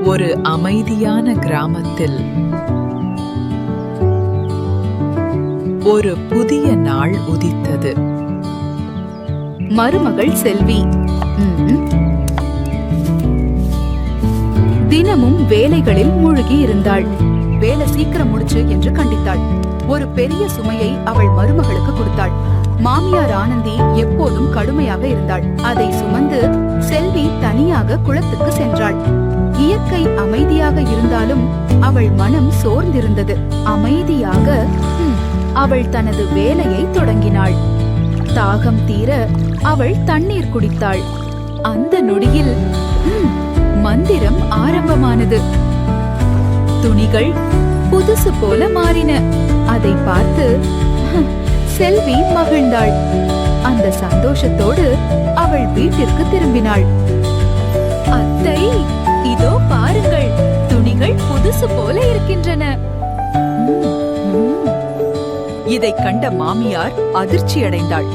ஒரு அமைதியான கிராமத்தில் ஒரு புதிய நாள் உதித்தது. மருமகள் செல்வி தினமும் வேலைகளில் மூழ்கி இருந்தாள். வேலை சீக்கிரம் முடிச்சு என்று கண்டித்தாள். ஒரு பெரிய சுமையை அவள் மருமகளுக்கு கொடுத்தாள். மாமியார் ஆனந்தி எப்போதும் கடுமையாக இருந்தாள். அதை சுமந்து செல்வி தனியாக குளத்துக்கு சென்றாள். இயற்கை அமைதியாக இருந்தாலும் அவள் மனம் சோர்ந்திருந்தது. அமைதியாக அவள் தனது வேலையை தொடங்கினாள். தாகம் தீர அவள் தண்ணீர் குடித்தாள். அந்த நொடியில் மந்திரம் ஆரம்பமானது. துணிகள் புதுசு போல மாறின. அதை பார்த்து செல்வி மகிழ்ந்தாள். அந்த சந்தோஷத்தோடு அவள் வீட்டிற்கு திரும்பினாள். அத்தை, இதோ பாருங்கள், துணிகள் புதுசு போல இருக்கின்றன. இதை கண்ட மாமியார் அதிர்ச்சியடைந்தாள்.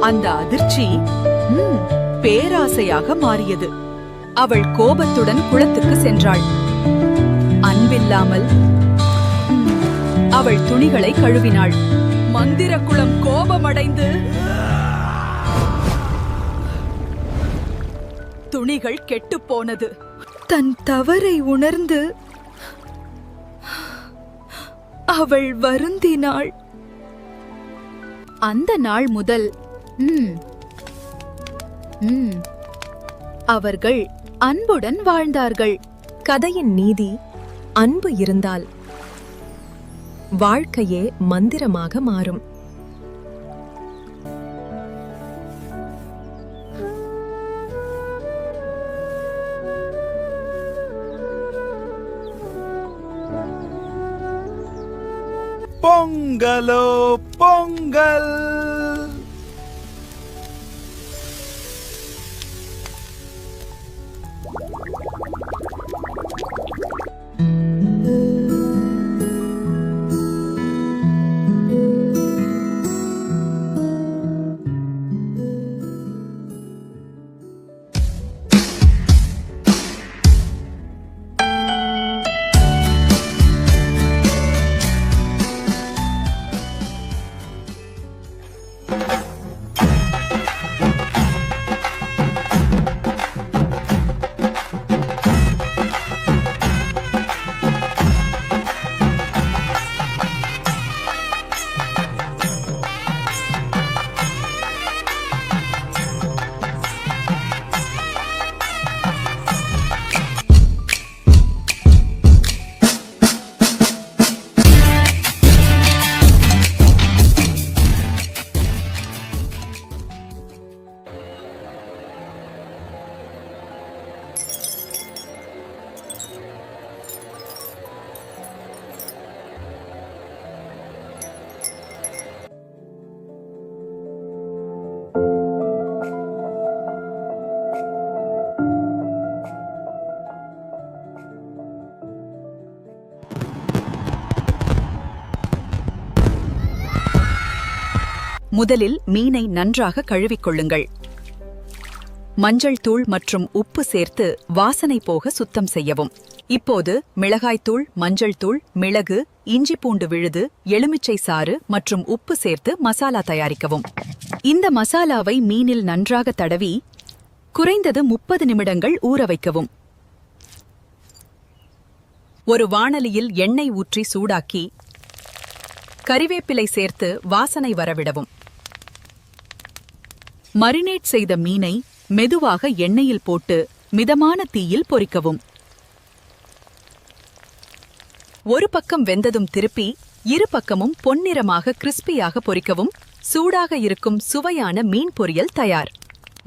அந்த அதிர்ச்சி பேராசையாக மாறியது. அவள் கோபத்துடன் குளத்துக்கு சென்றாள். அன்பில்லாமல் அவள் துணிகளை கழுவினாள். மந்திர குளம் கோபமடைந்து துணிகள் கெட்டுப்போனது. தன் தவறை உணர்ந்து அவள் வருந்தினாள். அந்த நாள் முதல் அவர்கள் அன்புடன் வாழ்ந்தார்கள். கதையின் நீதி: அன்பு இருந்தால் வாழ்க்கையே மந்திரமாக மாறும். பொங்கலோ பொங்கல். முதலில் மீனை நன்றாக கழுவிக்கொள்ளுங்கள். மஞ்சள் தூள் மற்றும் உப்பு சேர்த்து வாசனை போக சுத்தம் செய்யவும். இப்போது மிளகாய்த்தூள், மஞ்சள் தூள், மிளகு, இஞ்சி பூண்டு விழுது, எலுமிச்சை சாறு மற்றும் உப்பு சேர்த்து மசாலா தயாரிக்கவும். இந்த மசாலாவை மீனில் நன்றாக தடவி குறைந்தது 30 நிமிடங்கள் ஊற வைக்கவும். ஒரு வாணலியில் எண்ணெய் ஊற்றி சூடாக்கி கறிவேப்பிலை சேர்த்து வாசனை வரவிடவும். மரினேட் செய்த மீனை மெதுவாக எண்ணெயில் போட்டு மிதமான தீயில் பொரிக்கவும். ஒரு பக்கம் வெந்ததும் திருப்பி இரு பக்கமும் பொன்னிறமாக கிறிஸ்பியாக பொரிக்கவும். சூடாக இருக்கும் சுவையான மீன் பொரியல் தயார்.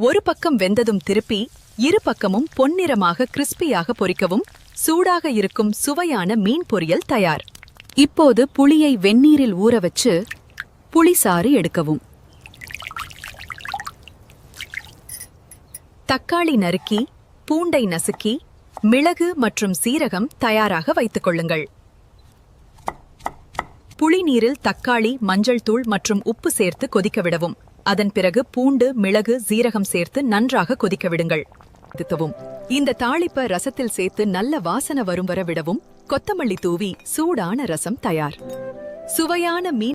ஒரு பக்கம் வெந்ததும் திருப்பி இரு பக்கமும் பொன்னிறமாக கிறிஸ்பியாக பொரிக்கவும். சூடாக இருக்கும் சுவையான மீன் பொரியல் தயார். இப்போது புளியை வெந்நீரில் ஊற வச்சு புளிசாறு எடுக்கவும். தக்காளி நறுக்கி, பூண்டை நசுக்கி, மிளகு மற்றும் சீரகம் தயாராக வைத்துக் கொள்ளுங்கள். புளி நீரில் தக்காளி, மஞ்சள் தூள் மற்றும் உப்பு சேர்த்து கொதிக்க விடவும். அதன் பிறகு பூண்டு, மிளகு, சீரகம் சேர்த்து நன்றாக கொதிக்க விடுங்கள். தித்தவும். இந்த தாளிப்ப ரசத்தில் சேர்த்து நல்ல வாசனை வரும் வர விடவும். கொத்தமல்லி தூவி சூடான ரசம் தயார். சுவையான மீன்